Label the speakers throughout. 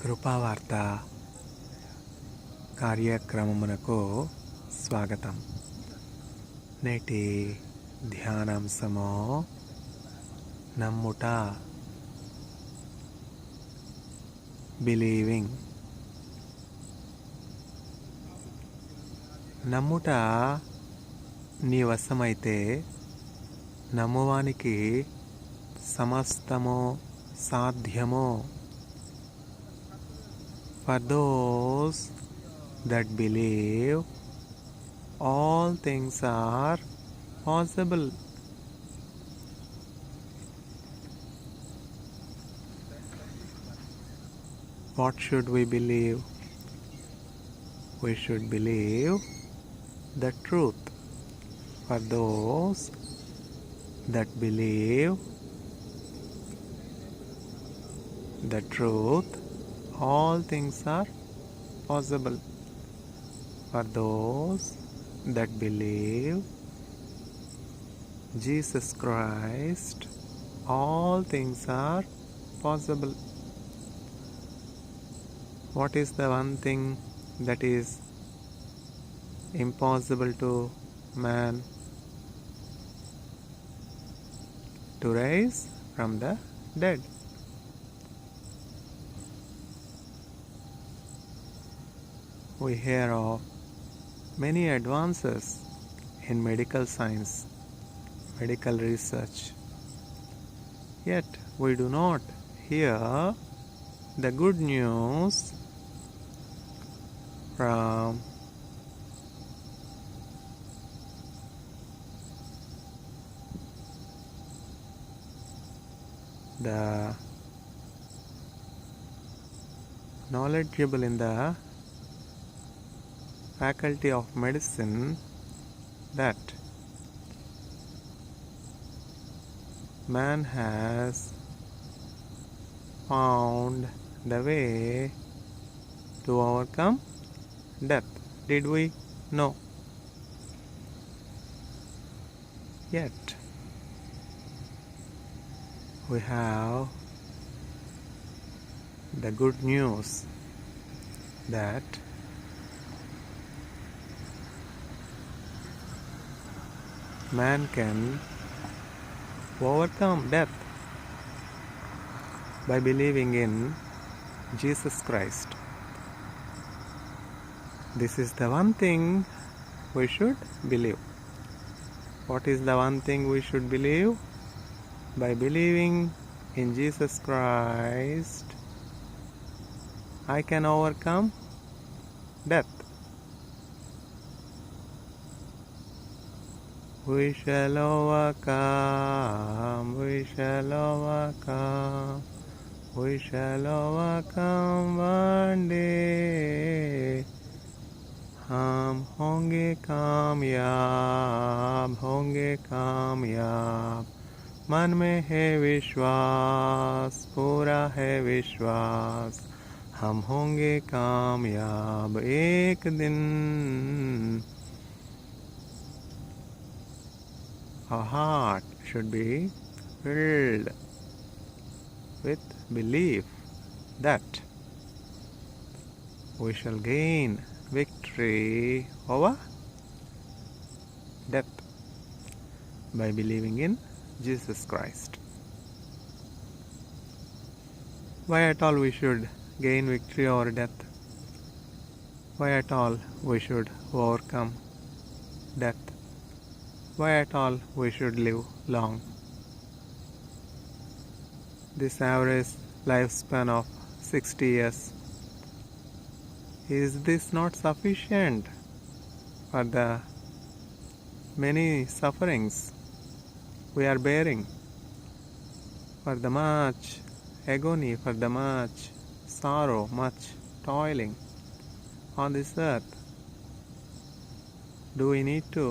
Speaker 1: కృపావార్త కార్యక్రమమునకు స్వాగతం. నేటి ధ్యానాంశము నమ్ముట, బిలీవింగ్. నమ్ముట నీ వశమైతే నమ్మువానికి సమస్తము సాధ్యము. For those that believe, all things are possible. What should we believe? We should believe the truth. For those that believe the truth, all things are possible. For those that believe Jesus Christ, all things are possible. What is the one thing that is impossible to man? To rise from the dead. We hear of many advances in medical science, medical research. Yet we do not hear the good news from the knowledgeable in the faculty of medicine that man has found the way to overcome death. Did we? No. Yet we have the good news that man can overcome death by believing in Jesus Christ. This is the one thing we should believe. What is the one thing we should believe? By believing in Jesus Christ, I can overcome death. We shall overcome, we shall overcome, we shall overcome one day. हम होंगे कामयाब, मन में है विश्वास, पूरा है विश्वास, हम होंगे कामयाब एक दिन. Our heart should be filled with belief that we shall gain victory over death by believing in Jesus Christ. Why at all we should gain victory over death? Why at all we should overcome death? Why at all we should live long? This average lifespan of 60 years, is this not sufficient for the many sufferings we are bearing, for the much agony, for the much sorrow, much toiling on this earth? Do we need to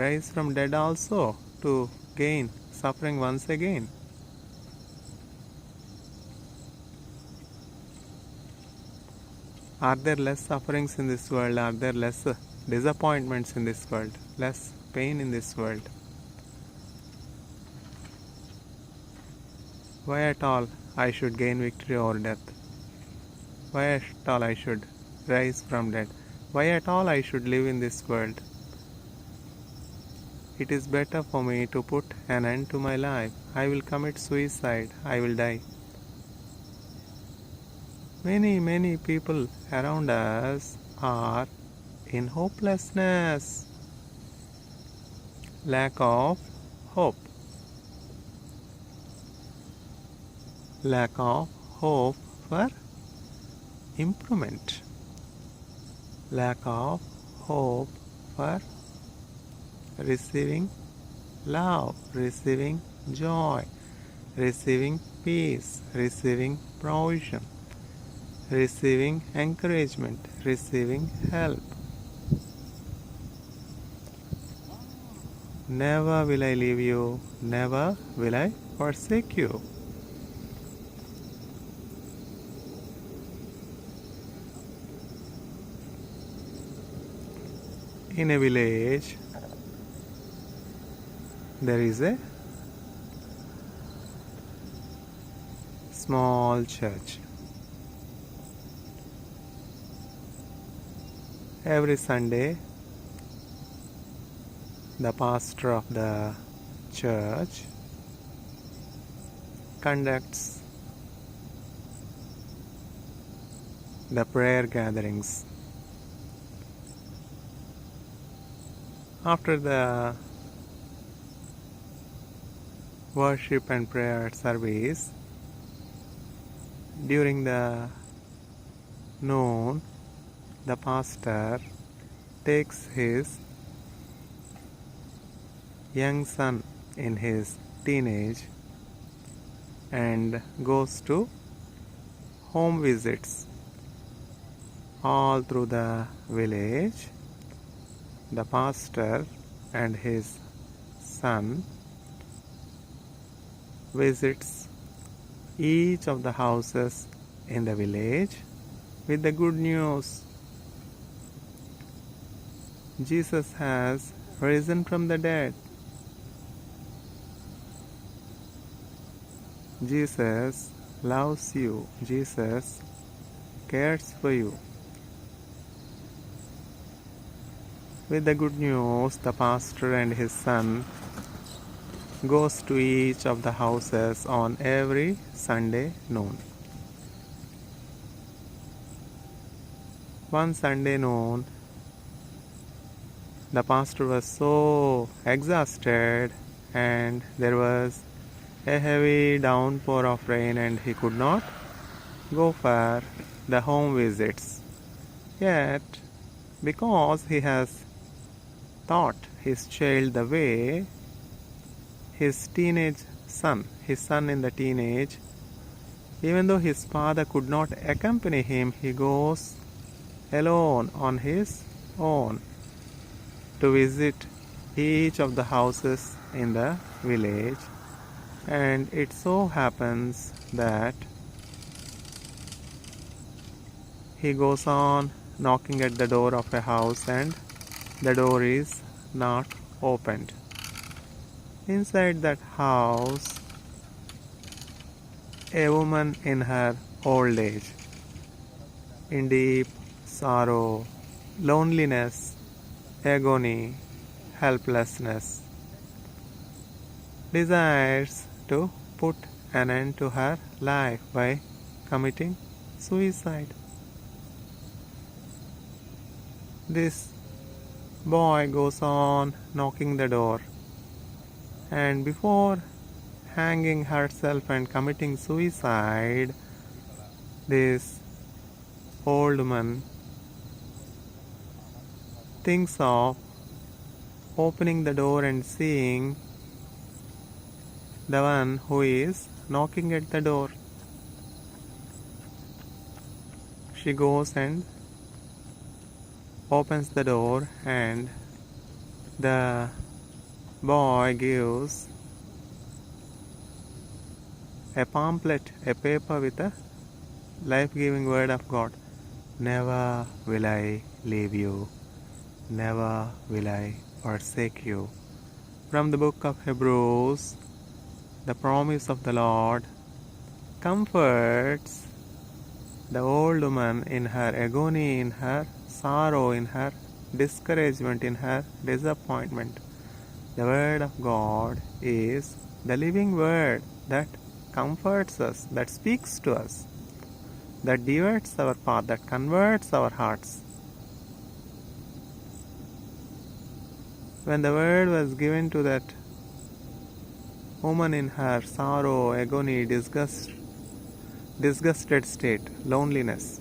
Speaker 1: rise from dead also to gain suffering once again? Are there less sufferings in this world? Are there less disappointments in this world? Less pain in this world? Why at all I should gain victory over death? Why at all I should rise from dead? Why at all I should live in this world? It is better for me to put an end to my life. I will commit suicide. I will die. Many people around us are in hopelessness, lack of hope. Lack of hope for improvement. Lack of hope for receiving love, receiving joy, receiving peace, receiving provision, receiving encouragement, receiving help. Never will I leave you, never will I forsake you. In a village, there is a small church. Every Sunday, the pastor of the church conducts the prayer gatherings. After the worship and prayer service, during the noon, the pastor takes his young son in his teenage and goes to home visits all through the village. The pastor and his son visits each of the houses in the village with the good news. Jesus has risen from the dead. Jesus loves you. Jesus cares for you. With the good news, the pastor and his son goes to each of the houses on every Sunday noon. One Sunday noon, the pastor was so exhausted and there was a heavy downpour of rain and he could not go for the home visits. Yet, because he has taught his child the way, his son in the teenage, even though his father could not accompany him, he goes alone on his own to visit each of the houses in the village. And it so happens that he goes on knocking at the door of a house and the door is not opened. Inside that house, a woman in her old age, in deep sorrow, loneliness, agony, helplessness, desires to put an end to her life by committing suicide. This boy goes on knocking the door, and before hanging herself and committing suicide, this old woman thinks of opening the door and seeing the one who is knocking at the door. She goes and opens the door, and the boy gives a pamphlet, a paper with a life-giving word of God. Never will I leave you. Never will I forsake you. From the book of Hebrews, the promise of the Lord comforts the old woman in her agony, in her sorrow, in her discouragement, in her disappointment. The Word of God is the living Word that comforts us, that speaks to us, that diverts our path, that converts our hearts. When the Word was given to that woman in her sorrow, agony, disgusted state, loneliness,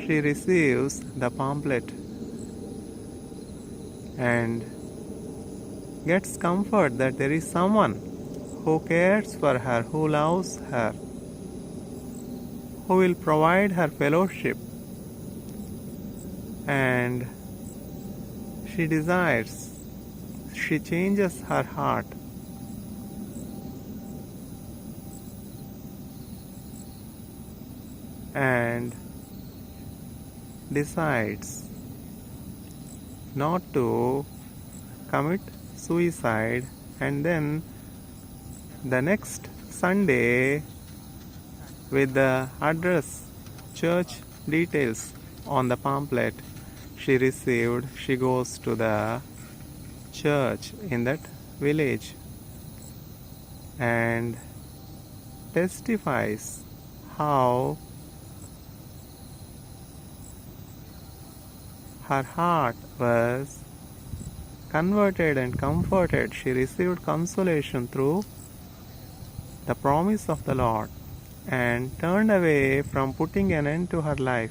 Speaker 1: she receives the pamphlet and gets comfort that there is someone who cares for her, who loves her, who will provide her fellowship, and she desires, she changes her heart and decides not to commit suicide, and then the next Sunday, with the address, church details on the pamphlet she received, she goes to the church in that village and testifies how her heart was converted and comforted. She received consolation through the promise of the Lord and turned away from putting an end to her life.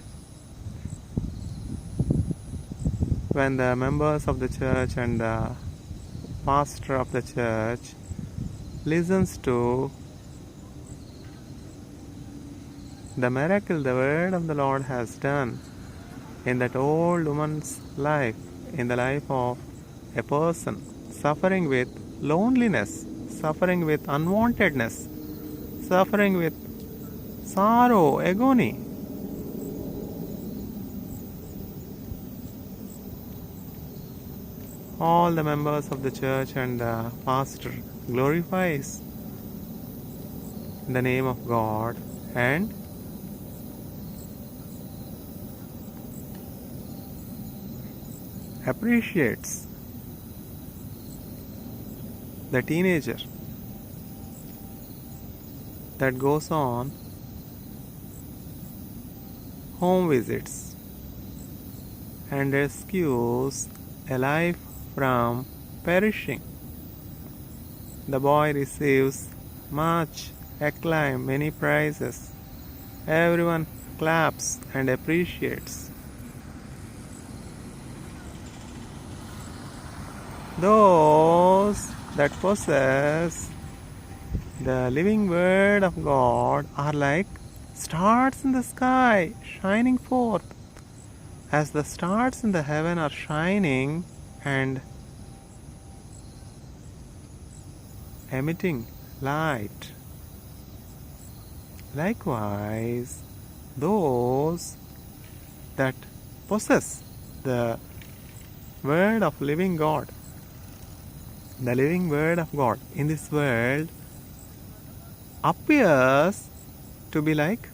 Speaker 1: When the members of the church and the pastor of the church listens to the miracle the Word of the Lord has done in that old woman's life, in the life of a person suffering with loneliness, suffering with unwantedness, suffering with sorrow, agony, all the members of the church and the pastor glorifies the name of God and appreciates the teenager that goes on home visits and rescues a life from perishing. The boy receives much acclaim, many prizes. Everyone claps and appreciates. Those that possess the living Word of God are like stars in the sky, shining forth. As the stars in the heaven are shining and emitting light, likewise, those that possess the Word of living God, the living Word of God in this world, appears to be like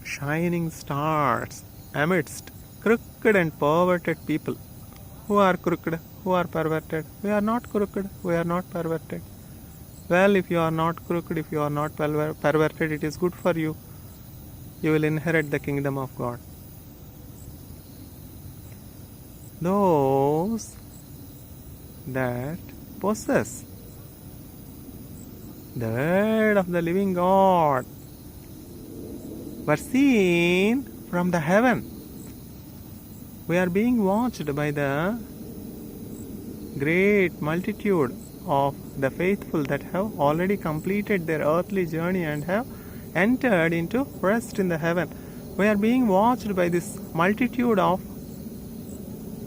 Speaker 1: shining stars amidst crooked and perverted people. Who are crooked? Who are perverted? We are not crooked. We are not perverted. Well, if you are not crooked, if you are not perverted, it is good for you. You will inherit the kingdom of God. Those that possess the Word of the living God were seen from the heaven. We are being watched by the great multitude of the faithful that have already completed their earthly journey and have entered into rest in the heaven. We are being watched by this multitude of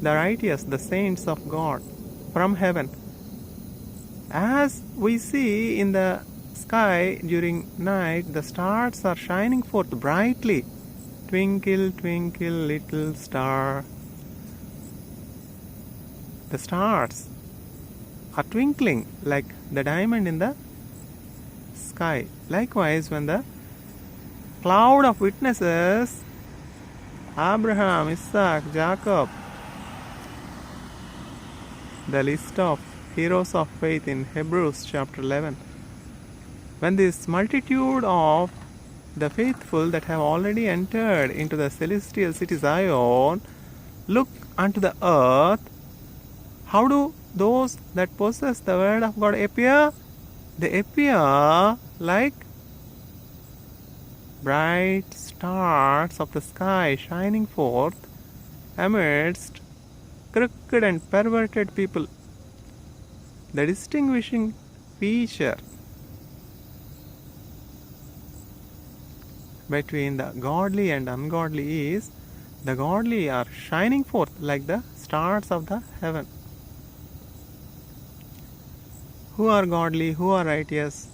Speaker 1: the righteous, the saints of God from heaven. As we see in the sky during night, the stars are shining forth brightly. Twinkle, twinkle, little star. The stars are twinkling like the diamond in the sky. Likewise, when the cloud of witnesses, Abraham, Isaac, Jacob, the list of heroes of faith in Hebrews chapter 11, when this multitude of the faithful that have already entered into the celestial city Zion look unto the earth, how do those that possess the word of God appear? They appear like bright stars of the sky shining forth amidst crooked and perverted people. The distinguishing feature between the godly and ungodly is the godly are shining forth like the stars of the heaven. Who are godly? Who are righteous?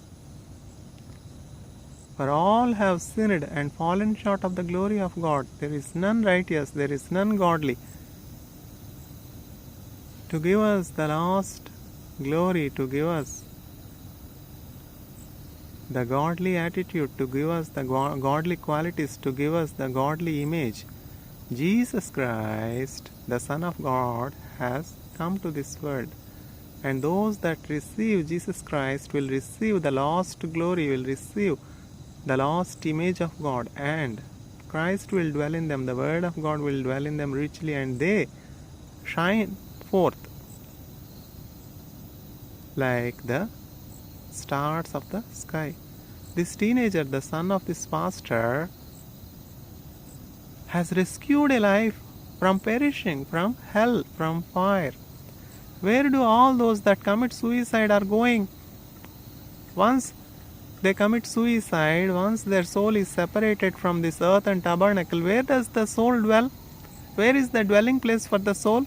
Speaker 1: For all have sinned and fallen short of the glory of God. There is none righteous, there is none godly. To give us the last glory, to give us the godly attitude, to give us the godly qualities, to give us the godly image, Jesus Christ, the Son of God, has come to this world. And those that receive Jesus Christ will receive the lost glory, will receive the lost image of God, and Christ will dwell in them, the Word of God will dwell in them richly, and they shine forth like the stars of the sky. This teenager, the son of this pastor, has rescued a life from perishing, from hell, from fire. Where do all those that commit suicide are going? Once they commit suicide, once their soul is separated from this earth and tabernacle, where does the soul dwell? Where is the dwelling place for the soul?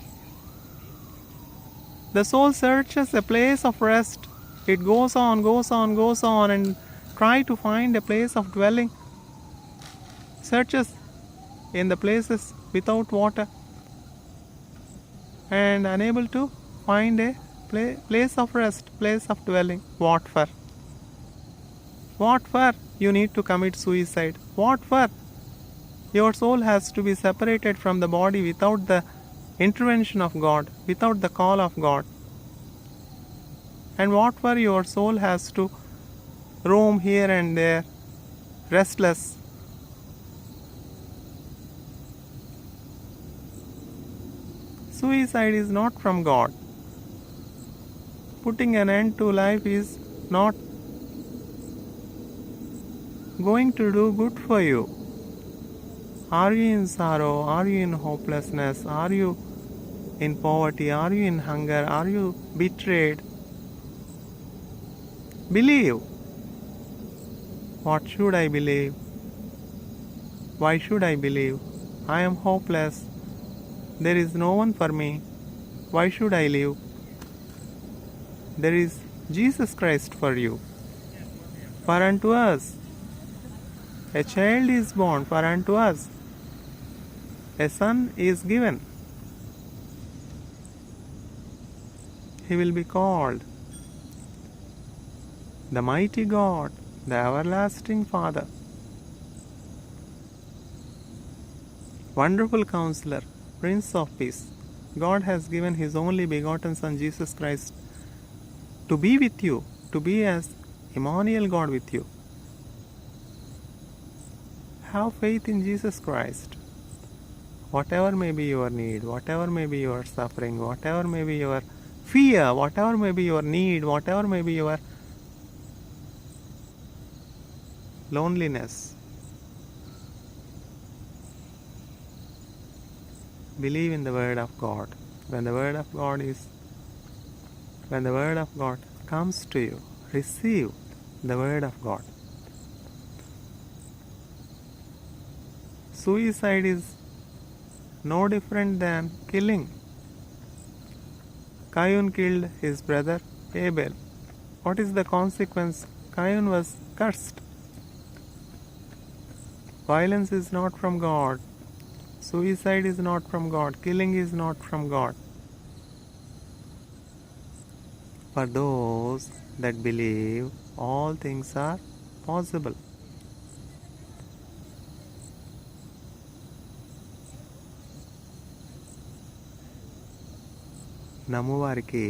Speaker 1: The soul searches a place of rest. It goes on and try to find a place of dwelling. Searches in the places without water and unable to find a place of rest, place of dwelling. What for? What for you need to commit suicide? What for? Your soul has to be separated from the body without the intervention of God, without the call of God. And what for your soul has to roam here and there, restless. Suicide is not from God. Putting an end to life is not going to do good for you. Are you in sorrow? Are you in hopelessness? Are you in poverty? Are you in hunger? Are you betrayed? Believe. What should I believe? Why should I believe? I am hopeless. There is no one for me. Why should I live? There is Jesus Christ for you. For unto us a child is born, for unto us a son is given. He will be called the mighty God, the everlasting Father, Wonderful Counselor, Prince of Peace. God has given His only begotten Son Jesus Christ to be with you, to be as Emmanuel, God with you. Have faith in Jesus Christ. Whatever may be your need, whatever may be your suffering, whatever may be your fear, whatever may be your need, whatever may be your loneliness, believe in the Word of God. When the Word of God comes to you, receive the Word of God. Suicide is no different than killing. Cain killed his brother Abel. What is the consequence? Cain was cursed. Violence is not from God. Suicide is not from God. Killing is not from God. For those that believe all things are possible. నమ్మువారికి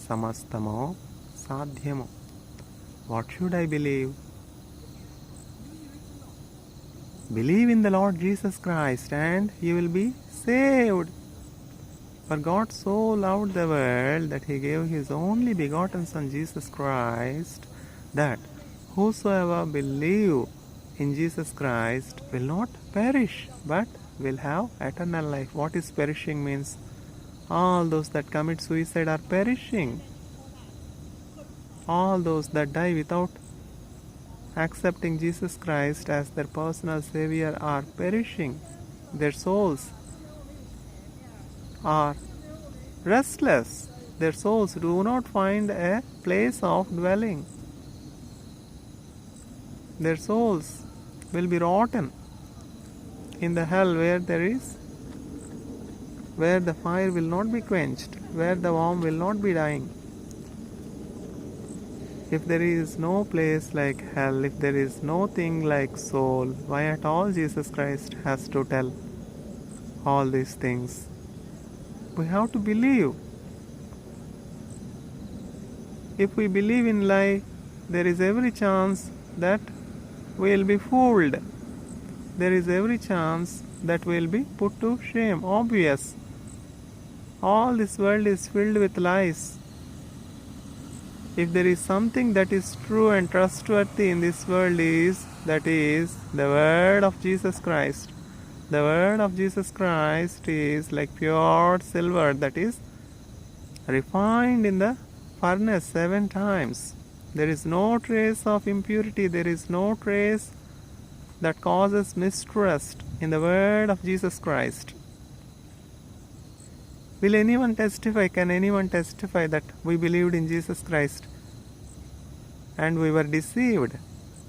Speaker 1: సమస్తము సాధ్యము. What should I believe? Believe in the Lord Jesus Christ and you will be saved. For God so loved the world that He gave His only begotten Son Jesus Christ, that whosoever believe in Jesus Christ will not perish but will have eternal life. What is perishing means? All those that commit suicide are perishing. All those that die without accepting Jesus Christ as their personal Savior are perishing. Their souls are restless. Their souls do not find a place of dwelling. Their souls will be rotten in the hell where the fire will not be quenched, where the worm will not be dying. If there is no place like hell, if there is no thing like soul, why at all Jesus Christ has to tell all these things? We have to believe. If we believe in lie, there is every chance that we will be fooled. There is every chance that we will be put to shame. Obvious. All this world is filled with lies. If there is something that is true and trustworthy in this world, that is the word of Jesus Christ. The word of Jesus Christ is like pure silver that is refined in the furnace 7 times. There is no trace of impurity. There is no trace that causes mistrust in the word of Jesus Christ. Will anyone testify? Can anyone testify that we believed in Jesus Christ and we were deceived?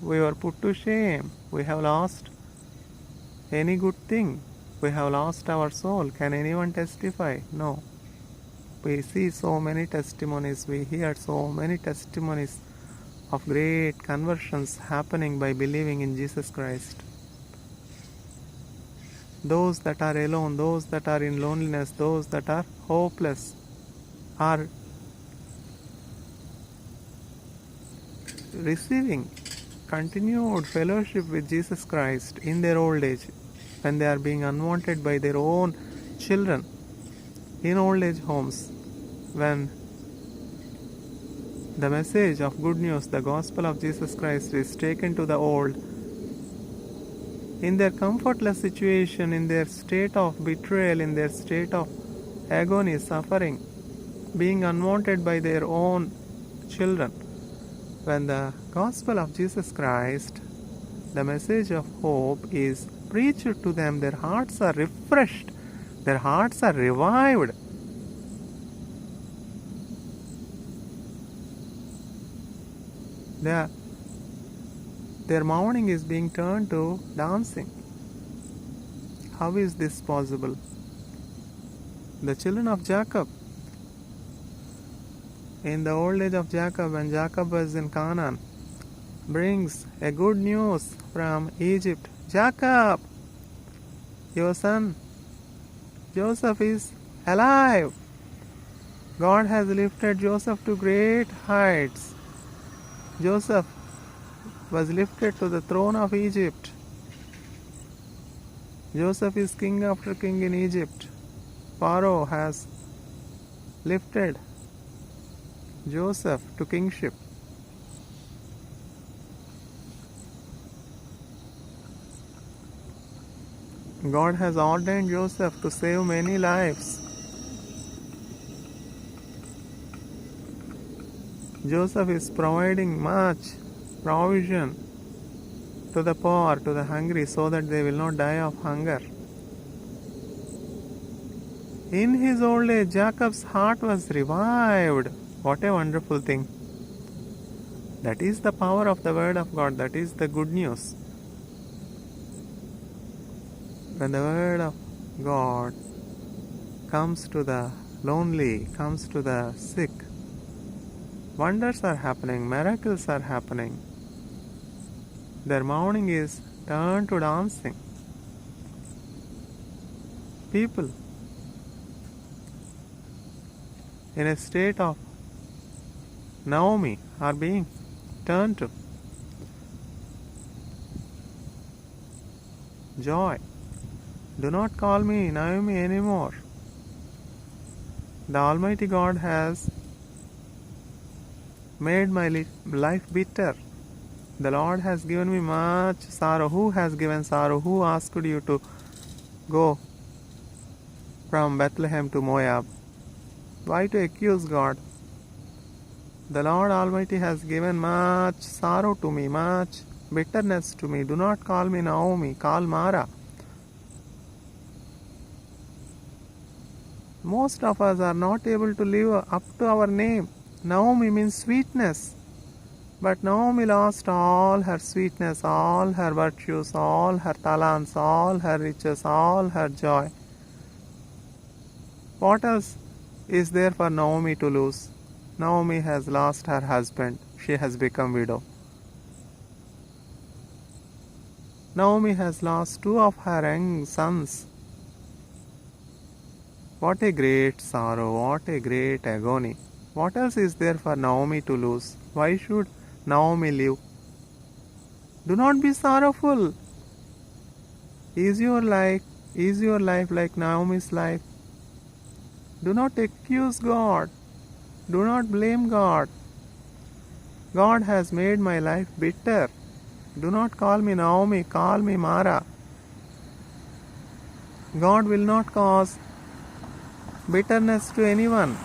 Speaker 1: We were put to shame. We have lost any good thing. We have lost our soul. Can anyone testify? No. We see so many testimonies. We hear so many testimonies of great conversions happening by believing in Jesus Christ. Those that are alone, those that are in loneliness, those that are hopeless are receiving continued fellowship with Jesus Christ in their old age, when they are being unwanted by their own children in old age homes, when the message of good news, the gospel of Jesus Christ, is taken to the old. In their comfortless situation, in their state of betrayal, in their state of agony, suffering, being unwanted by their own children, when the gospel of Jesus Christ, the message of hope, is preached to them, their hearts are refreshed, their hearts are revived. Their mourning is being turned to dancing. How is this possible? The children of Jacob, in the old age of Jacob, when Jacob was in Canaan, brings a good news from Egypt. Jacob, your son Joseph is alive. God has lifted Joseph to great heights. Joseph was lifted to the throne of Egypt. Joseph is king after king in Egypt. Pharaoh has lifted Joseph to kingship. God has ordained Joseph to save many lives. Joseph is providing much provision to the poor, to the hungry, so that they will not die of hunger. In his old age, Jacob's heart was revived. What a wonderful thing. That is the power of the word of God. That is the good news. When the word of God comes to the lonely, comes to the sick, Wonders are happening, miracles are happening. Their mourning is turned to dancing. People in a state of Naomi are being turned to joy. Do not call me Naomi anymore. The Almighty God has made my life bitter. The Lord has given me much sorrow. Who has given sorrow? Who asked you to go from Bethlehem to Moab? Why to accuse God? The Lord Almighty has given much sorrow to me, much bitterness to me. Do not call me Naomi, call Mara. Most of us are not able to live up to our name. Naomi means sweetness. But Naomi lost all her sweetness, all her virtues, all her talents, all her riches, all her joy. What else is there for Naomi to lose? Naomi has lost her husband. She has become widow. Naomi has lost 2 of her young sons. What a great sorrow, what a great agony. What else is there for Naomi to lose? Why should Naomi live? Do not be sorrowful. Is your life like Naomi's life? Do not accuse God. Do not blame God. God has made my life bitter. Do not call me Naomi, call me Mara. God will not cause bitterness to anyone.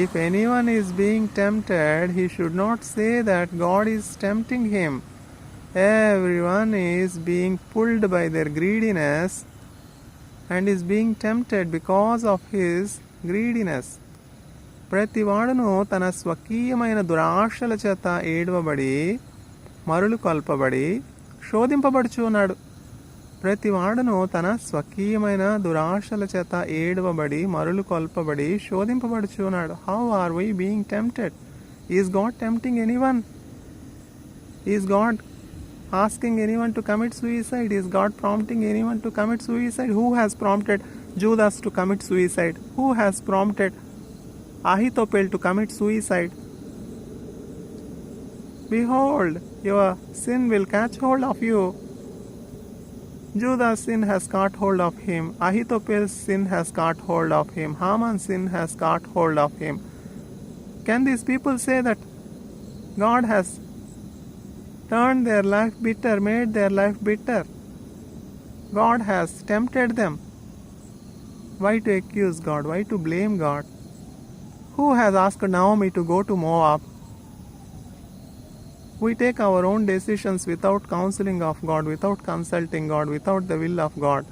Speaker 1: If anyone is being tempted, he should not say that God is tempting him. Everyone is being pulled by their greediness and is being tempted because of his greediness. ప్రతివాడును తన స్వకీయమైన దురాశల చేత ఏడవబడి మరులు కొల్పబడి శోధింపబడుచున్నాడు. ప్రతివాడును తన స్వకీయమైన దురాశల చేత ఏడవబడి మరులు కొల్పబడి శోధింపబడుచున్నాడు. How are we being tempted? Is God tempting anyone? Is God asking anyone to commit suicide? Is God prompting anyone to commit suicide? Who has prompted Judas to commit suicide? Who has prompted Ahithophel to commit suicide? Behold, your sin will catch hold of you. Judas' sin has caught hold of him. Ahithophel's sin has caught hold of him. Haman's sin has caught hold of him. Can these people say that God has turned their life bitter, made their life bitter? God has tempted them. Why to accuse God? Why to blame God? Who has asked Naomi to go to Moab? We take our own decisions without counseling of God, without consulting God, without the will of God.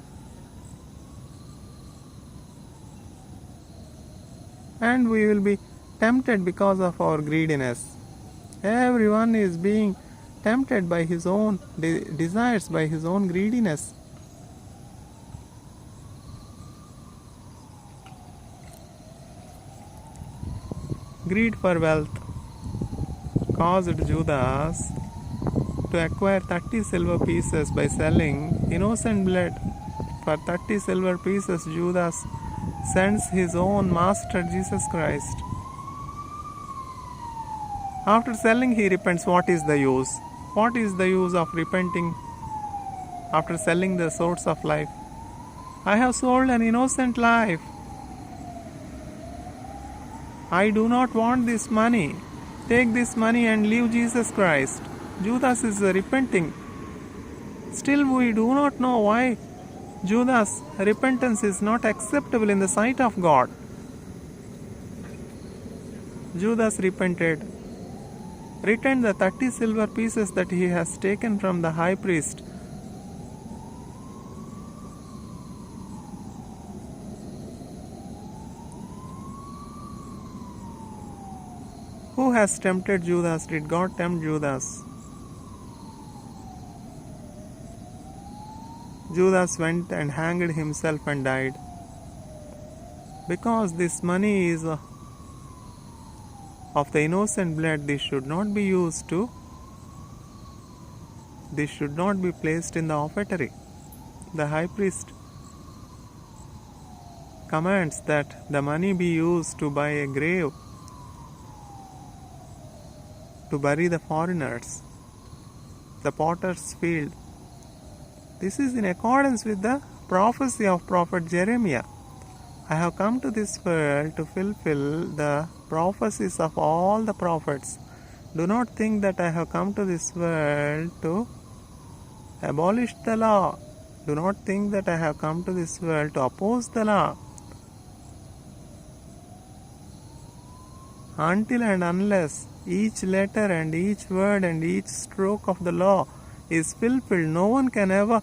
Speaker 1: And we will be tempted because of our greediness. Everyone is being tempted by his own desires, by his own greediness. Greed for wealth caused Judas to acquire 30 silver pieces by selling innocent blood. For 30 silver pieces, Judas sends his own master Jesus Christ. After selling, he repents. What is the use? What is the use of repenting after selling the source of life? I have sold an innocent life. I do not want this money. Take this money and leave Jesus Christ. Judas is repenting. Still, we do not know why Judas' repentance is not acceptable in the sight of God. Judas repented, returned the 30 silver pieces that he has taken from the high priest. Who has tempted Judas? Did God tempt Judas? Judas went and hanged himself and died. Because this money is of the innocent blood, this should not be placed in the offertory. The high priest commands that the money be used to buy a grave to bury the foreigners, the potter's field. This is in accordance with the prophecy of prophet Jeremiah. I have come to this world to fulfill the prophecies of all the prophets. Do not think that I have come to this world to abolish the law. Do not think that I have come to this world to oppose the law. Until and unless each letter and each word and each stroke of the law is fulfilled, no one can ever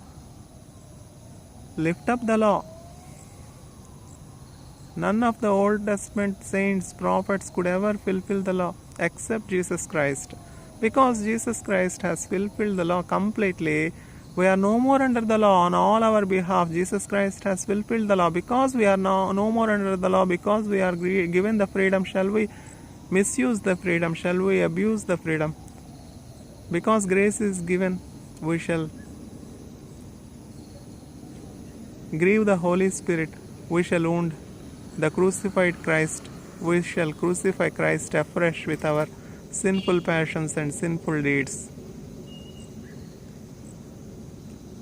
Speaker 1: lift up the law. None of the Old Testament saints, prophets could ever fulfill the law except Jesus Christ. Because Jesus Christ has fulfilled the law completely, we are no more under the law on all our behalf. Jesus Christ has fulfilled the law. Because we are no more under the law, because we are given the freedom, shall we misuse the freedom? Shall we abuse the freedom? Because grace is given, we shall grieve the Holy Spirit. We shall wound the crucified Christ. We shall crucify Christ afresh with our sinful passions and sinful deeds.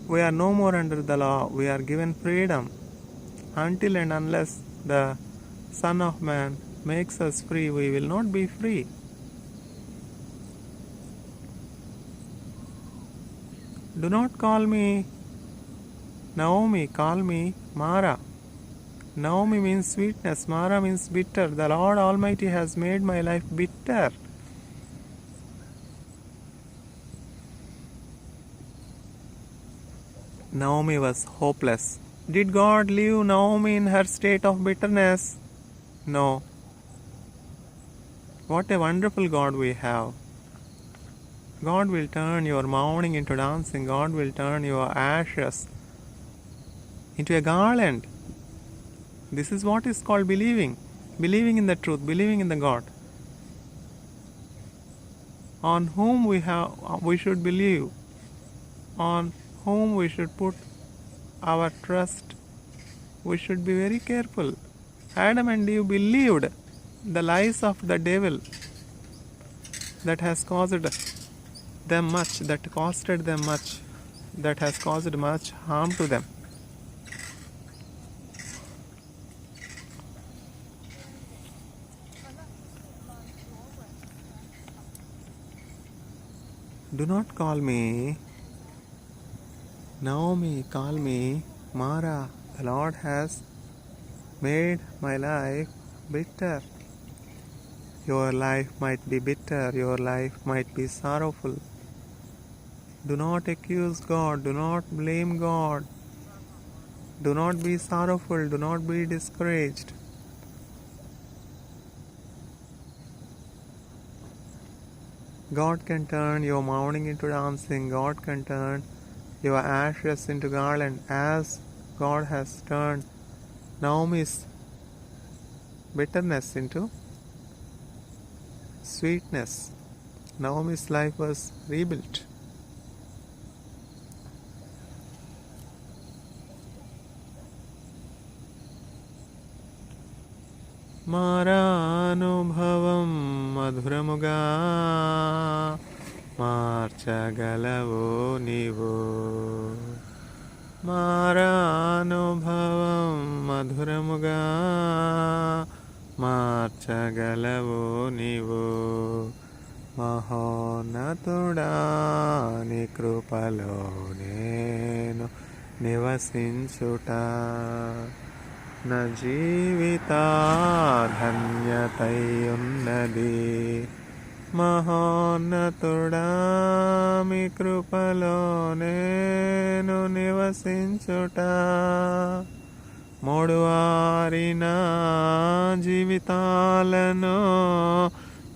Speaker 1: We are no more under the law. We are given freedom. Until and unless the Son of Man makes us free, we will not be free. Do not call me Naomi, call me Mara. Naomi means sweetness, Mara means bitter. The Lord Almighty has made my life bitter. Naomi was hopeless. Did God leave Naomi in her state of bitterness? No. What a wonderful God we have. God will turn your mourning into dancing. God will turn your ashes into a garland. This is what is called believing. Believing in the truth, believing in the God. On whom we should believe, on whom we should put our trust. We should be very careful. Adam and Eve believed the lies of the devil that has caused them much, that costed them much, that has caused much harm to them. Do not call me Naomi, call me Mara. The Lord has made my life bitter. Your life might be bitter, your life might be sorrowful. Do not accuse God, do not blame God. Do not be sorrowful, do not be discouraged. God can turn your mourning into dancing. God can turn your ashes into garland, as God has turned Naomi's bitterness into sweetness. Naomi's life was rebuilt. మారానుభవం మధురముగా మార్చగలవో నీవు. మారానుభవం మధురముగా మార్చగలవో నీవు. మహోన్నతుడా నీ కృపలో నేను నివసించుట నా జీవితాధన్యతై ఉన్నది. మహోన్నతుడా మీ కృపలో నేను నివసించుట. మూడువారిన జీవితాలను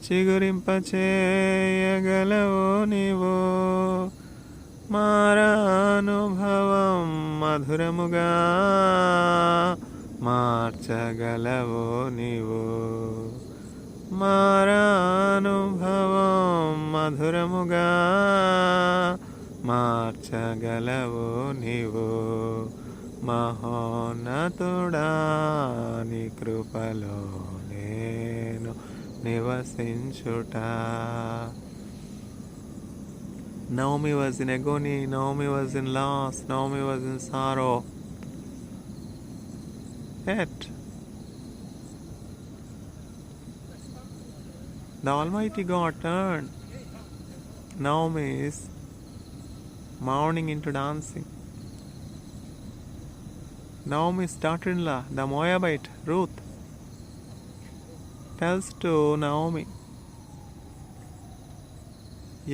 Speaker 1: చిగురింపచేయగలవు నీవు. మారానుభవం మధురముగా మార్చగలవో నీవు. మారానుభవం మధురముగా మార్చగలవు నీవు మహోన్నతుడా నీ కృపలో నేను నివసించుట. Naomi was in agony, Naomi was in loss, Naomi was in sorrow. Yet the Almighty God turned Naomi's mourning into dancing. Naomi's daughter-in-law, the Moabite Ruth, tells to Naomi,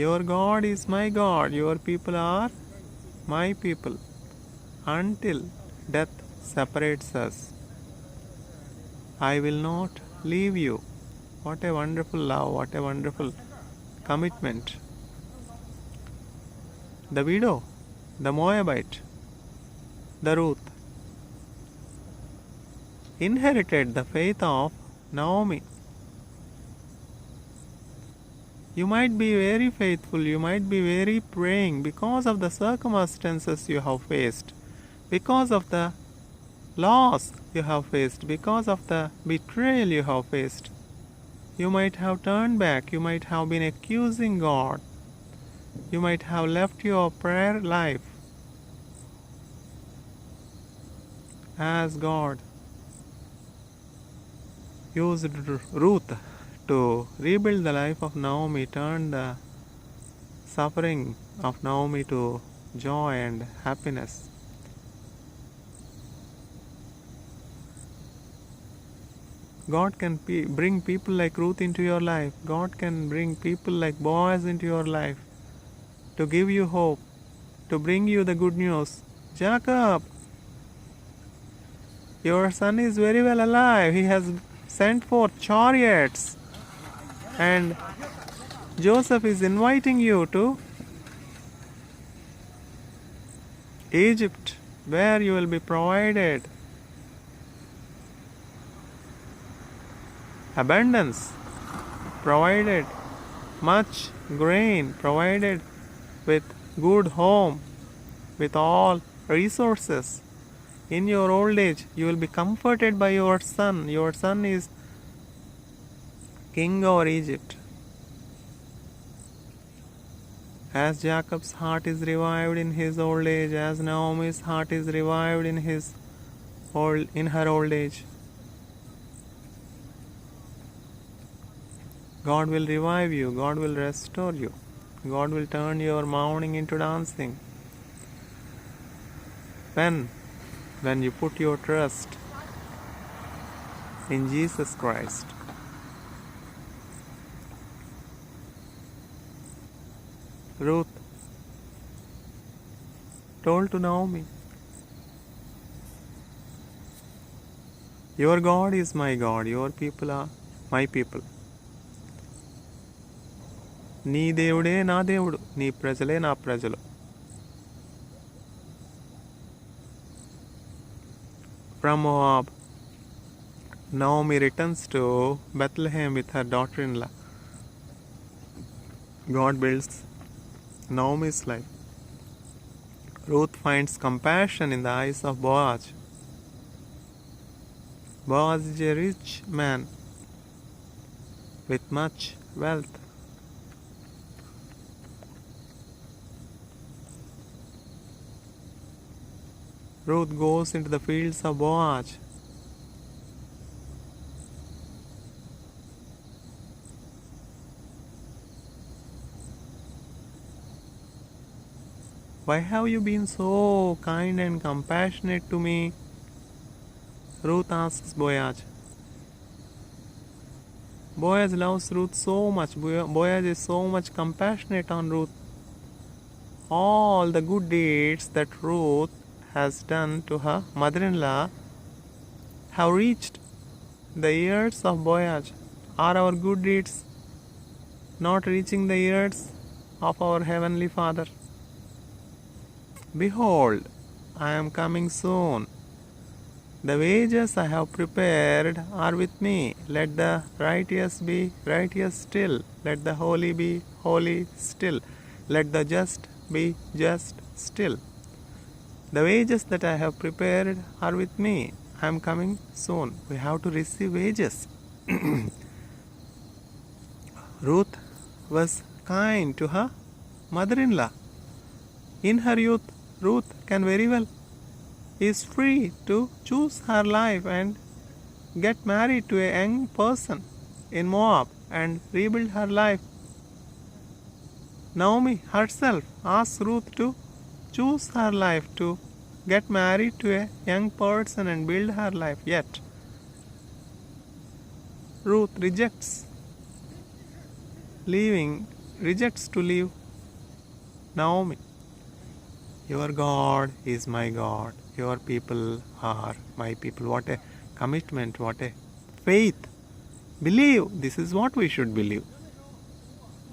Speaker 1: your God is my God, your people are my people, until death separates us. I will not leave you. What a wonderful love, what a wonderful commitment. The widow, the Moabite, the Ruth, inherited the faith of Naomi. You might be very faithful, you might be very praying because of the circumstances you have faced, because of the loss you have faced, because of the betrayal you have faced. You might have turned back, you might have been accusing God, you might have left your prayer life. As God used Ruth to rebuild the life of Naomi, turned the suffering of Naomi to joy and happiness. God can bring people like Ruth into your life. God can bring people like Boaz into your life to give you hope, to bring you the good news. Jacob, your son is very well alive. He has sent forth chariots. And Joseph is inviting you to Egypt, where you will be provided abundance, provided much grain, provided with good home, with all resources. In your old age, you will be comforted by your son. Your son is king over Egypt. As Jacob's heart is revived in his old age, as Naomi's heart is revived in her old age, God will revive you, God will restore you, God will turn your mourning into dancing. When you put your trust in Jesus Christ. Ruth told to Naomi, your God is my God, your people are my people. నీ దేవుడే నా దేవుడు, నీ ప్రజలే నా ప్రజలు. From Moab, Naomi returns to Bethlehem with her daughter-in-law. God builds Naomi's life. Ruth finds compassion in the eyes of Boaz. Boaz is a rich man with much wealth. Ruth goes into the fields of Boaz. Why have you been so kind and compassionate to me? Ruth asks Boaz. Boaz loves Ruth so much. Boaz is so much compassionate on Ruth. All the good deeds that Ruth has done to her mother-in-law have reached the ears of Boaz. Are our good deeds not reaching the ears of our Heavenly Father? Behold, I am coming soon. The wages I have prepared are with me. Let the righteous be righteous still. Let the holy be holy still. Let the just be just still. The wages that I have prepared are with me. I am coming soon. We have to receive wages. Ruth was kind to her mother-in-law. In her youth, Ruth can very well is free to choose her life and get married to a young person in Moab and rebuild her life. Naomi herself asked Ruth to choose her life, to get married to a young person and build her life. Yet, Ruth rejects to leave Naomi. Your God is my God. Your people are my people. What a commitment, what a faith. Believe. This is what we should believe.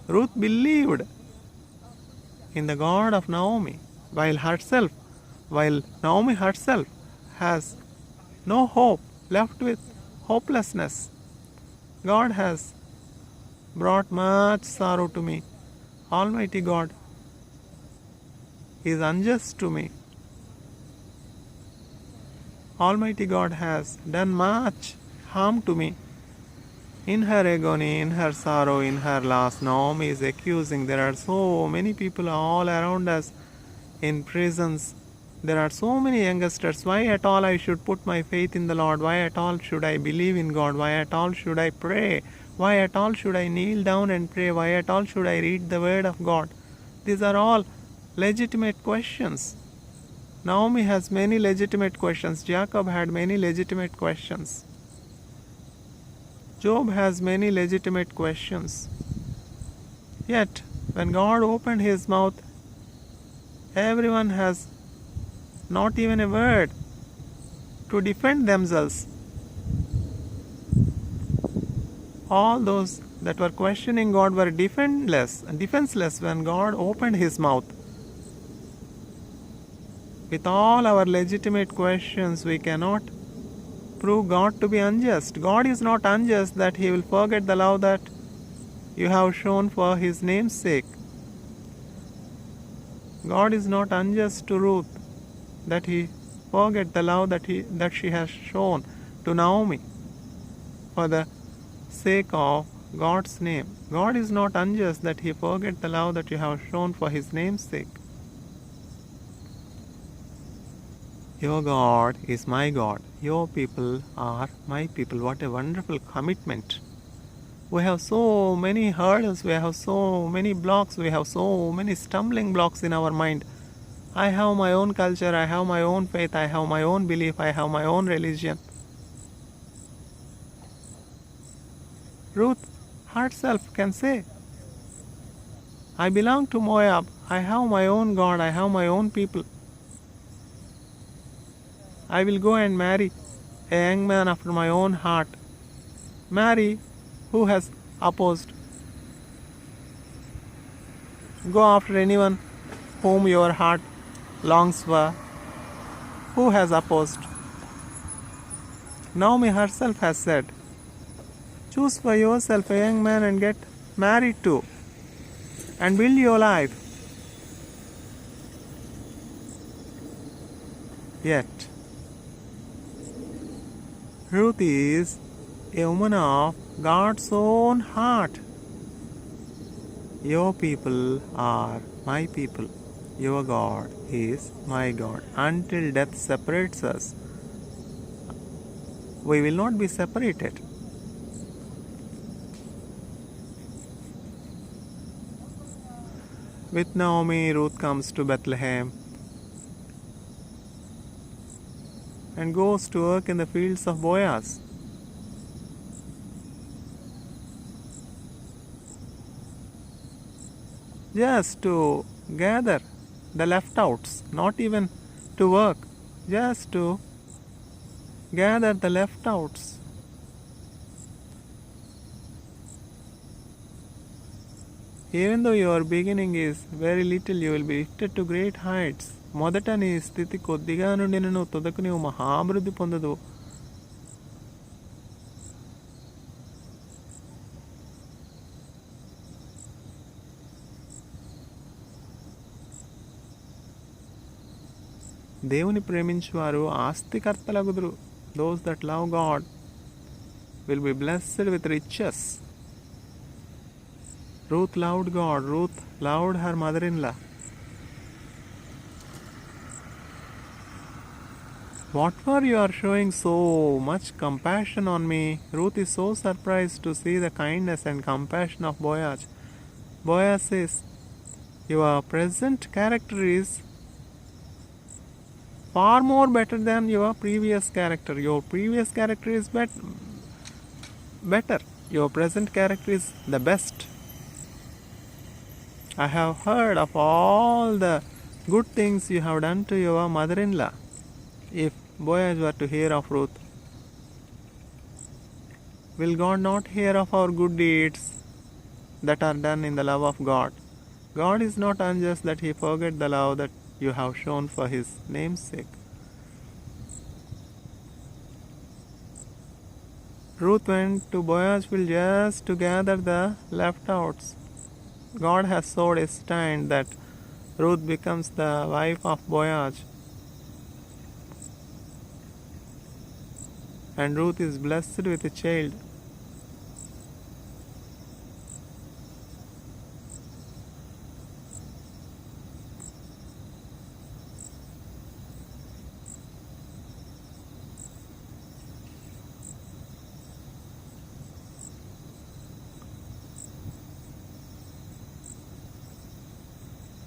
Speaker 1: Ruth believed in the God of Naomi, while Naomi herself has no hope, left with hopelessness. God has brought much sorrow to me. Almighty God is unjust to me. Almighty God has done much harm to me. In her agony, in her sorrow, in her loss, Naomi is accusing. There are so many people all around us in prisons. There are so many youngsters. Why at all I should put my faith in the Lord? Why at all should I believe in God? Why at all should I pray? Why at all should I kneel down and pray? Why at all should I read the word of God? These are all legitimate questions. Naomi has many legitimate questions. Jacob had many legitimate questions. Job has many legitimate questions. Yet, when God opened his mouth, everyone has not even a word to defend themselves. All those that were questioning God were defenseless when God opened his mouth. With all our legitimate questions, we cannot prove God to be unjust. God is not unjust that he will forget the love that you have shown for his name's sake. God is not unjust to Ruth that he forget the love that she has shown to Naomi for the sake of God's name. God is not unjust that he forget the love that you have shown for his name's sake. Your God is my God. Your people are my people. What a wonderful commitment. We have so many hurdles. We have so many blocks. We have so many stumbling blocks in our mind. I have my own culture. I have my own faith. I have my own belief. I have my own religion. Ruth herself can say, I belong to Moab. I have my own God. I have my own people. I will go and marry a young man after my own heart. Marry who has opposed. Go after anyone whom your heart longs for. Who has opposed? Naomi herself has said, choose for yourself a young man and get married to and build your life. Yet, Ruth is a woman of God's own heart. Your people are my people. Your God is my God. Until death separates us, we will not be separated. With Naomi, Ruth comes to Bethlehem and goes to work in the fields of Boaz. Just to gather the left outs, not even to work, just to gather the left outs. Even though your beginning is very little, you will be lifted to great heights. మొదట నీ స్థితి కొద్దిగా నుండినను తుదకు నీవు మహాభివృద్ధి పొందదు. దేవుని ప్రేమించువారు ఆస్తికర్తలగుదురు. Those that love God will be blessed with riches. Ruth loved God. Ruth loved her mother-in-law. What for you are showing so much compassion on me? Ruth is so surprised to see the kindness and compassion of Boaz. Boaz says, your present character is far more better than your previous character. Your previous character is better. Your present character is the best. I have heard of all the good things you have done to your mother-in-law. If Boaz were to hear of Ruth, will God not hear of our good deeds that are done in the love of God? God is not unjust that He forget the love that you have shown for His name's sake. Ruth went to Boaz's field just to gather the left-outs. God has so destined that Ruth becomes the wife of Boaz. And Ruth is blessed with a child.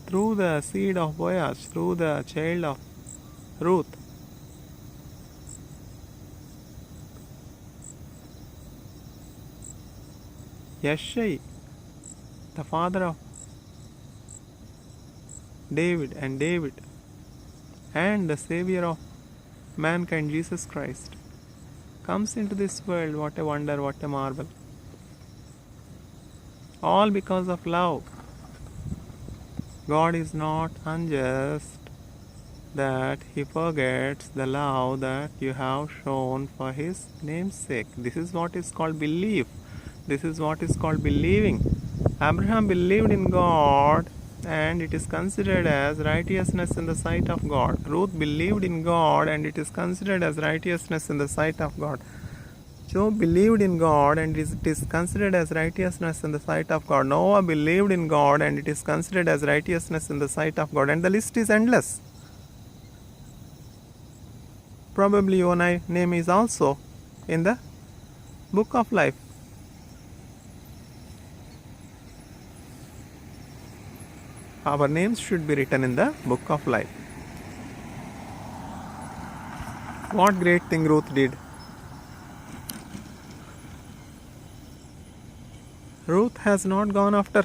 Speaker 1: Through the seed of Boaz, through the child of Ruth, Yeshai, the father of David, and the Savior of mankind, Jesus Christ, comes into this world. What a wonder, what a marvel. All because of love. God is not unjust that He forgets the love that you have shown for His name's sake. This is what is called belief. This is what is called believing. Abraham believed in God and it is considered as righteousness in the sight of God. Ruth believed in God and it is considered as righteousness in the sight of God. Job believed in God and it is considered as righteousness in the sight of God. Noah believed in God and it is considered as righteousness in the sight of God. And the list is endless. Probably your name is also in the book of life. Our names should be written in the book of life. What great thing Ruth did. Ruth has not gone after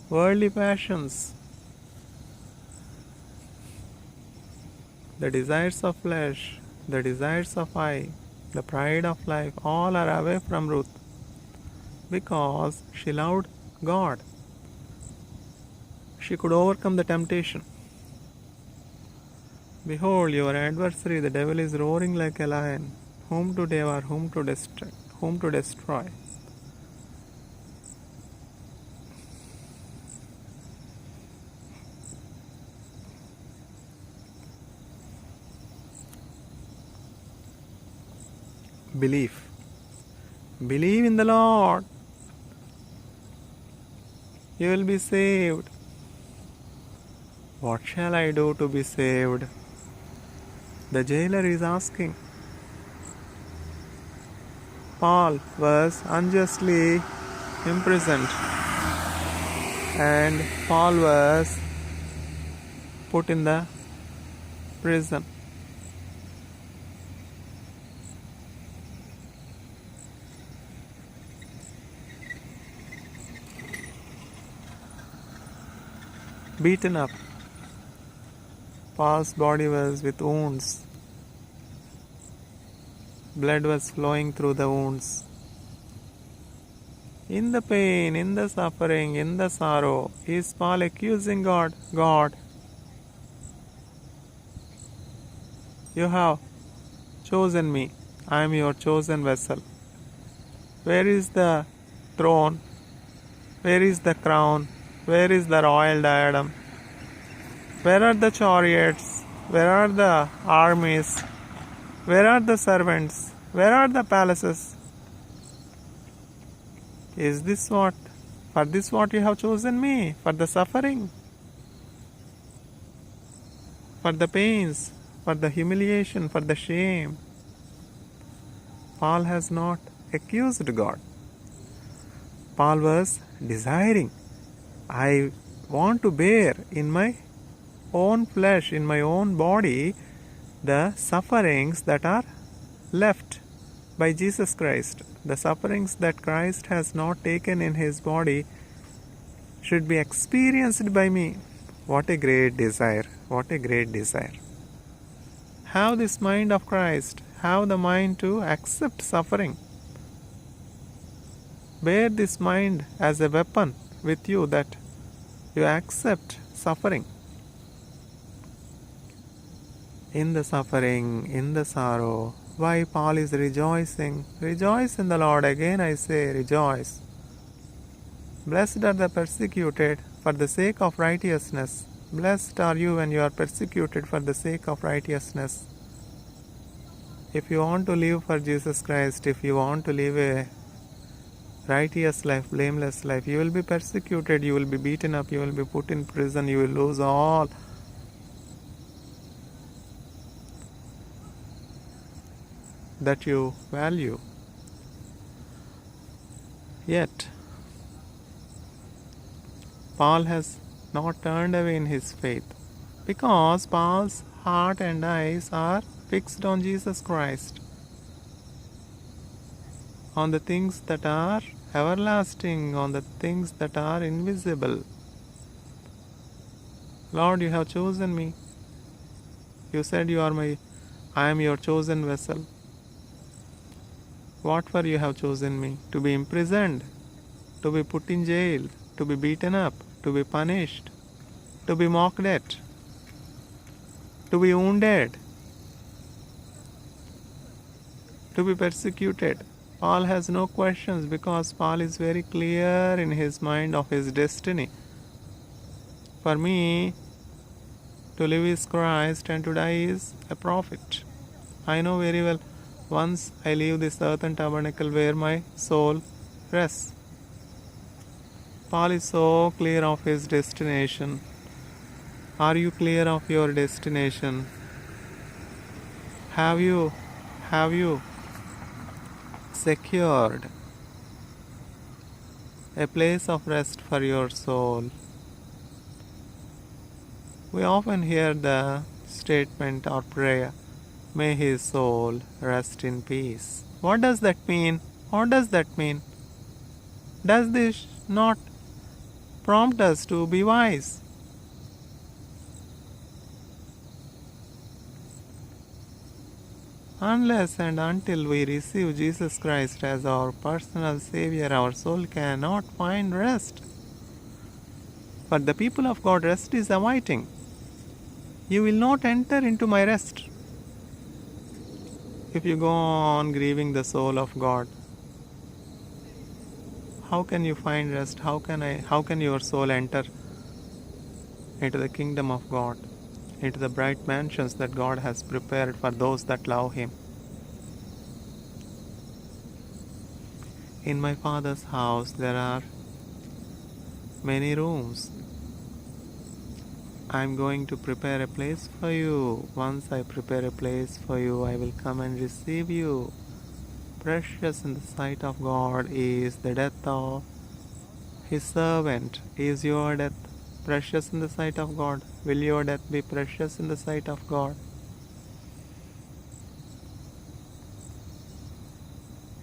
Speaker 1: worldly passions. The desires of flesh, the desires of eye, the pride of life, all are away from Ruth because she loved God. She could overcome the temptation. Behold, your adversary, the devil, is roaring like a lion, whom to devour, whom to destroy. Belief. Believe in the Lord. You will be saved. What shall I do to be saved? The jailer is asking. Paul was unjustly imprisoned and Paul was put in the prison. Beaten up. Paul's body was with wounds. blood was flowing through the wounds. In the pain, in the suffering, in the sorrow, is Paul accusing God? God, you have chosen me. I am your chosen vessel. Where is the throne? Where is the crown? Where is the royal diadem? Where are the chariots? Where are the armies? Where are the servants? Where are the palaces? Is this what? For this what you have chosen me? For the suffering? For the pains? For the humiliation? For the shame? Paul has not accused God. Paul was desiring. I want to bear in my own flesh, in my own body, the sufferings that are left by Jesus Christ. The sufferings that Christ has not taken in his body should be experienced by me. What a great desire! What a great desire! Have this mind of Christ. Have the mind to accept suffering. Bear this mind as a weapon with you that you accept suffering. In the suffering, in the sorrow, why Paul is rejoicing? Rejoice in the Lord. Again I say, rejoice. Blessed are the persecuted for the sake of righteousness. Blessed are you when you are persecuted for the sake of righteousness. If you want to live for Jesus Christ, if you want to live a righteous life, blameless life, you will be persecuted, you will be beaten up, you will be put in prison, you will lose all. That you value. Yet, Paul has not turned away in his faith, because Paul's heart and eyes are fixed on Jesus Christ, on the things that are everlasting, on the things that are invisible. Lord, you have chosen me. You said I am your chosen vessel. What for you have chosen me? To be imprisoned, to be put in jail, to be beaten up, to be punished, to be mocked at, to be wounded, to be persecuted. Paul has no questions, because Paul is very clear in his mind of his destiny. For me, to live is Christ and to die is a profit. I know very well, once I leave this earthen tabernacle where my soul rests. Paul is so clear of his destination. Are you clear of your destination? Have you secured a place of rest for your soul? We often hear the statement or prayer, may his soul rest in peace. What does that mean? What does that mean? Does this not prompt us to be wise? Unless and until we receive Jesus Christ as our personal Savior, our soul cannot find rest. For the people of God, rest is awaiting. You will not enter into my rest if you go on grieving the soul of God. How can you find rest? How can your soul enter into the kingdom of God, into the bright mansions that God has prepared for those that love Him? In my Father's house there are many rooms. I am going to prepare a place for you. Once I prepare a place for you, I will come and receive you. Precious in the sight of God is the death of His servant. Is your death precious in the sight of God? Will your death be precious in the sight of God?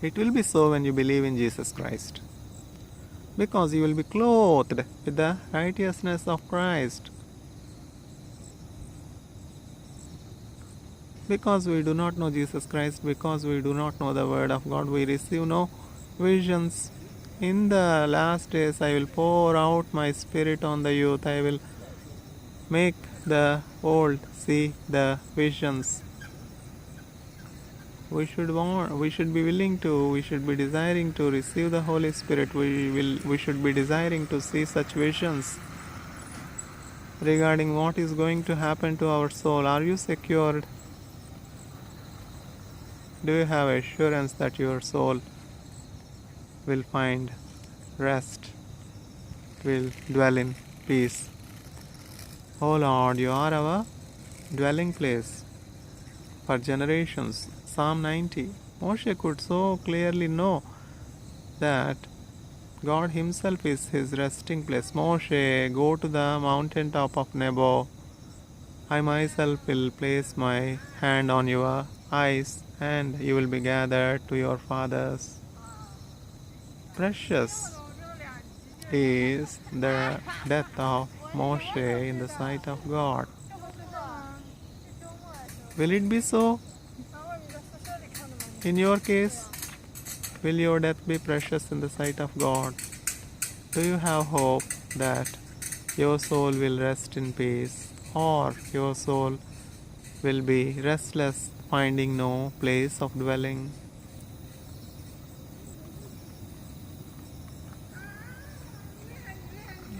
Speaker 1: It will be so when you believe in Jesus Christ, because you will be clothed with the righteousness of Christ. Because we do not know Jesus Christ, because we do not know the Word of God, we receive no visions. In the last days, I will pour out my Spirit on the youth. I will make the old see the visions. We should be willing to, we should be desiring to receive the Holy Spirit. We should be desiring to see such visions regarding what is going to happen to our soul. Are you secured? Do you have assurance that your soul will find rest, will dwell in peace? Oh Lord, you are our dwelling place for generations. Psalm 90. Moshe could so clearly know that God Himself is his resting place. Moshe, go to the mountain top of Nebo. I myself will place my hand on your eyes, and you will be gathered to your fathers. Precious is the death of Moshe in the sight of God. Will it be so? In your case, will your death be precious in the sight of God? Do you have hope that your soul will rest in peace, or your soul will be restless, finding no place of dwelling?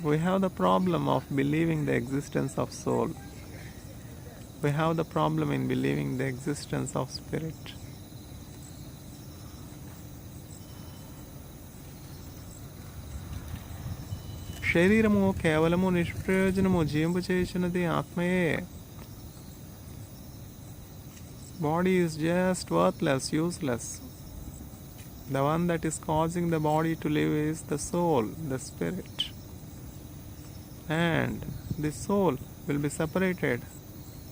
Speaker 1: We have the problem of believing the existence of soul. We have the problem in believing the existence of spirit. శరీరము కేవలము నిష్ప్రయోజనము జీవింపు చేయుచున్నది ఆత్మయే. Body is just worthless, useless. The one that is causing the body to live is the soul, the spirit. And the soul will be separated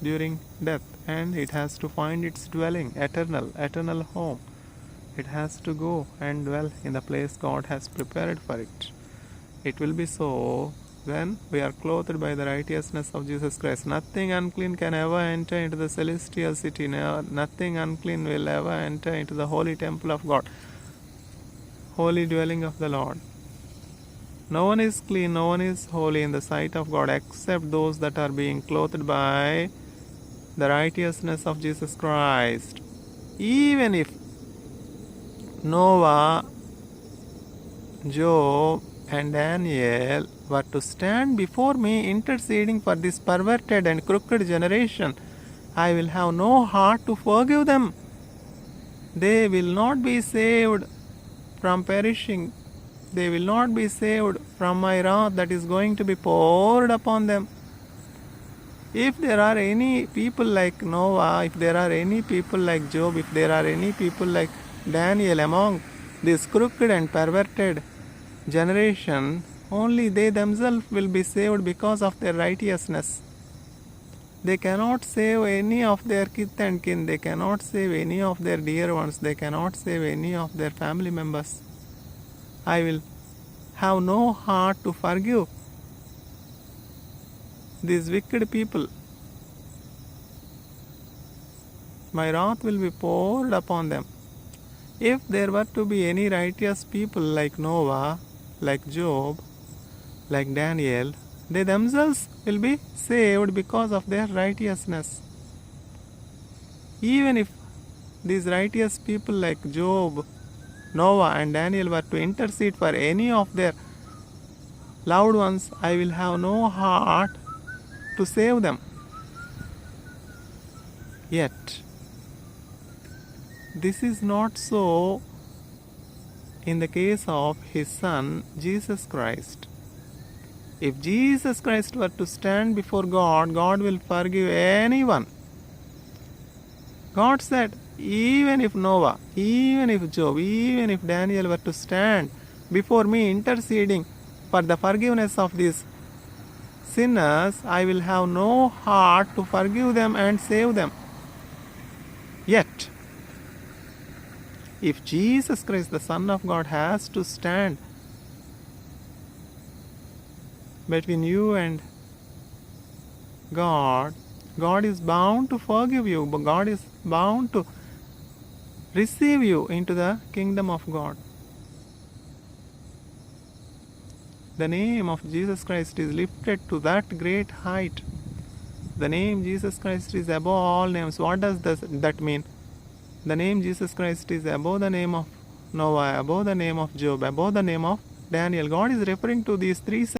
Speaker 1: during death, and it has to find its dwelling, eternal home. It has to go and dwell in the place God has prepared for it. It will be so when we are clothed by the righteousness of Jesus Christ. Nothing unclean can ever enter into the celestial city. Nothing unclean will ever enter into the holy temple of God, holy dwelling of the Lord. No one is clean, no one is holy in the sight of God except those that are being clothed by the righteousness of Jesus Christ. Even if Noah, Job, and Daniel were to stand before me interceding for this perverted and crooked generation, I will have no heart to forgive them. They will not be saved from perishing. They will not be saved from my wrath that is going to be poured upon them. If there are any people like Noah, if there are any people like Job, if there are any people like Daniel among this crooked and perverted generation, only they themselves will be saved because of their righteousness. They cannot save any of their kith and kin. They cannot save any of their dear ones. They cannot save any of their family members. I will have no heart to forgive these wicked people. My wrath will be poured upon them. If there were to be any righteous people like Noah, like Job, like Daniel, they themselves will be saved because of their righteousness. Even if these righteous people like Job, Noah, and Daniel were to intercede for any of their loved ones, I will have no heart to save them. Yet, this is not so in the case of His Son, Jesus Christ. If Jesus Christ were to stand before God, God will forgive anyone. God said, even if Noah, even if Job, even if Daniel were to stand before me interceding for the forgiveness of these sinners, I will have no heart to forgive them and save them. Yet, if Jesus Christ, the Son of God, has to stand between you and God, God is bound to forgive you, but God is bound to receive you into the kingdom of God. The name of Jesus Christ is lifted to that great height. The name Jesus Christ is above all names. What does that mean? The name Jesus Christ is above the name of Noah, above the name of Job, above the name of Daniel. God is referring to these three